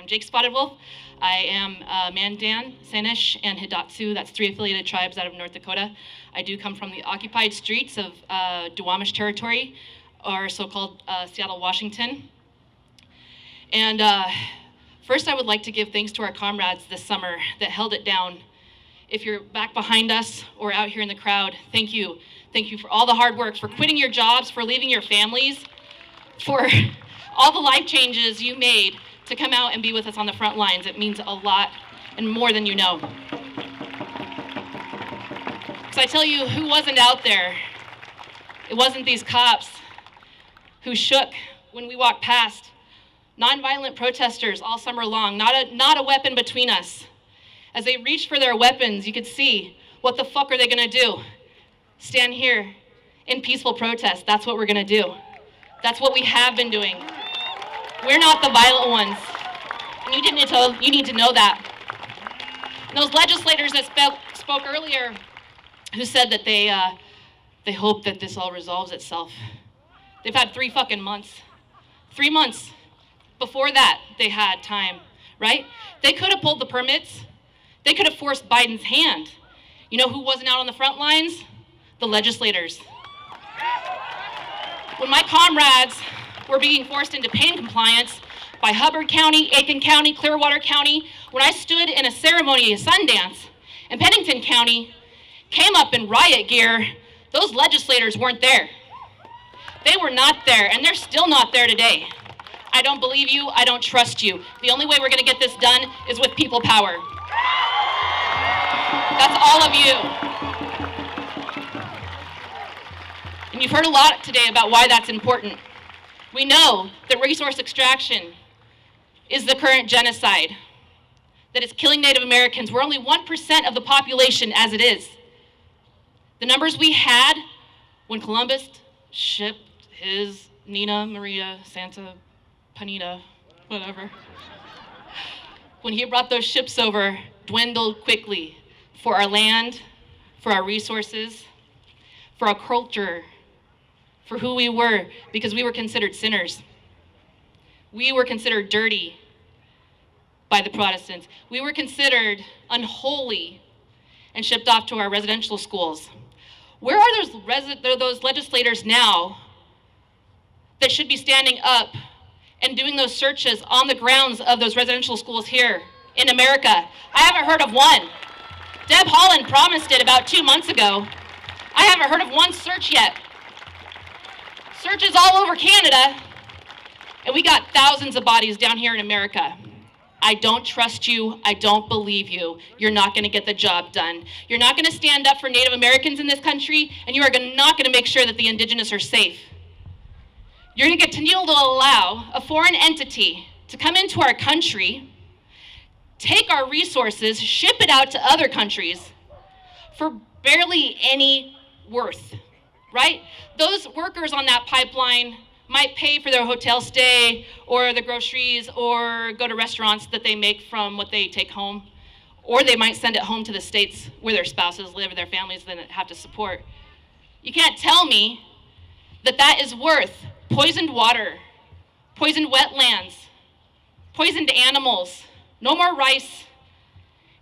I'm Jaike Spotted Wolf. I am Mandan, Sanish, and Hidatsu. That's 3 affiliated tribes out of North Dakota. I do come from the occupied streets of Duwamish territory, or so-called Seattle, Washington. And first I would like to give thanks to our comrades this summer that held it down. If you're back behind us or out here in the crowd, thank you. Thank you for all the hard work, for quitting your jobs, for leaving your families, for all the life changes you made to come out and be with us on the front lines. It means a lot and more than you know. So I tell you, who wasn't out there? It wasn't these cops who shook when we walked past. Nonviolent protesters all summer long, not a weapon between us. As they reached for their weapons, you could see, what the fuck are they gonna do? Stand here in peaceful protest. That's what we're gonna do. That's what we have been doing. We're not the violent ones. And you need to know that. And those legislators that spoke earlier, who said that they hope that this all resolves itself. They've had 3 fucking months. 3 months. Before that, they had time, right? They could have pulled the permits. They could have forced Biden's hand. You know who wasn't out on the front lines? The legislators. When my comrades were being forced into pain compliance by Hubbard County, Aiken County, Clearwater County, when I stood in a ceremony at Sundance, and Pennington County came up in riot gear, those legislators weren't there. They were not there, and they're still not there today. I don't believe you, I don't trust you. The only way we're gonna get this done is with people power. That's all of you. And you've heard a lot today about why that's important. We know that resource extraction is the current genocide, that it's killing Native Americans. We're only 1% of the population as it is. The numbers we had when Columbus shipped his Nina, Maria, Santa, Panita, whatever. When he brought those ships over, dwindled quickly for our land, for our resources, for our culture, for who we were, because we were considered sinners. We were considered dirty by the Protestants. We were considered unholy and shipped off to our residential schools. Where are those legislators now that should be standing up and doing those searches on the grounds of those residential schools here in America? I haven't heard of one. Deb Haaland promised it about 2 months ago. I haven't heard of one search yet. Searches all over Canada, and we got thousands of bodies down here in America. I don't trust you. I don't believe you. You're not going to get the job done. You're not going to stand up for Native Americans in this country, and you are not going to make sure that the Indigenous are safe. You're going to continue to allow a foreign entity to come into our country, take our resources, ship it out to other countries for barely any worth, right? Those workers on that pipeline might pay for their hotel stay or the groceries or go to restaurants that they make from what they take home, or they might send it home to the states where their spouses live or their families then have to support. You can't tell me that that is worth poisoned water, poisoned wetlands, poisoned animals, no more rice,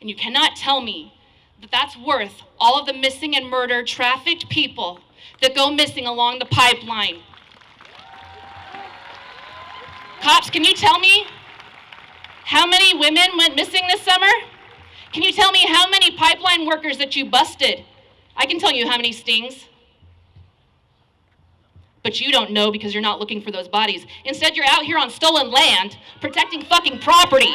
and you cannot tell me that that's worth all of the missing and murdered, trafficked people that go missing along the pipeline. Cops, can you tell me how many women went missing this summer? Can you tell me how many pipeline workers that you busted? I can tell you how many stings. But you don't know because you're not looking for those bodies. Instead, you're out here on stolen land, protecting fucking property.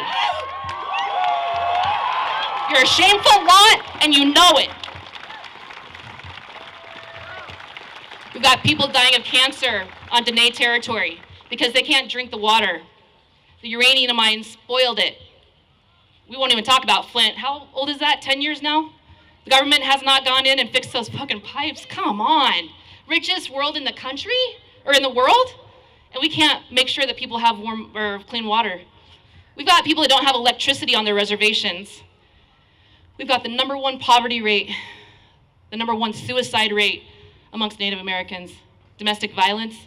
You're a shameful lot, and you know it. We've got people dying of cancer on Dene territory because they can't drink the water. The uranium mines spoiled it. We won't even talk about Flint. How old is that? 10 years now? The government has not gone in and fixed those fucking pipes. Come on. Richest world in the country or in the world, and we can't make sure that people have warm or clean water. We've got people that don't have electricity on their reservations. We've got the #1 poverty rate, the #1 suicide rate amongst Native Americans. Domestic violence,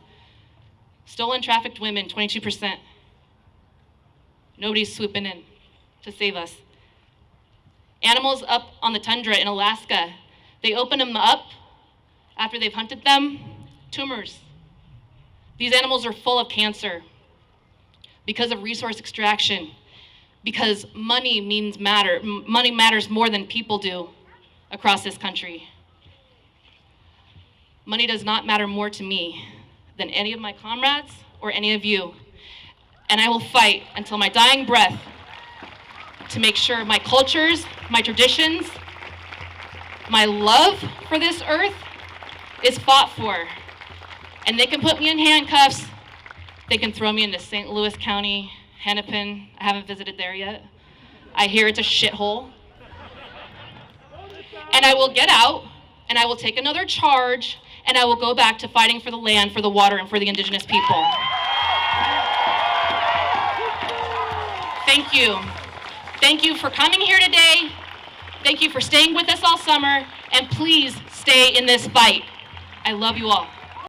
stolen trafficked women, 22%. Nobody's swooping in to save us. Animals up on the tundra in Alaska, they open them up after they've hunted them, tumors. These animals are full of cancer because of resource extraction, because money matters more than people do across this country. Money does not matter more to me than any of my comrades or any of you. And I will fight until my dying breath to make sure my cultures, my traditions, my love for this earth is fought for. And they can put me in handcuffs. They can throw me into St. Louis County, Hennepin. I haven't visited there yet. I hear it's a shithole. And I will get out, and I will take another charge, and I will go back to fighting for the land, for the water, and for the Indigenous people. Thank you. Thank you for coming here today. Thank you for staying with us all summer, and please stay in this fight. I love you all.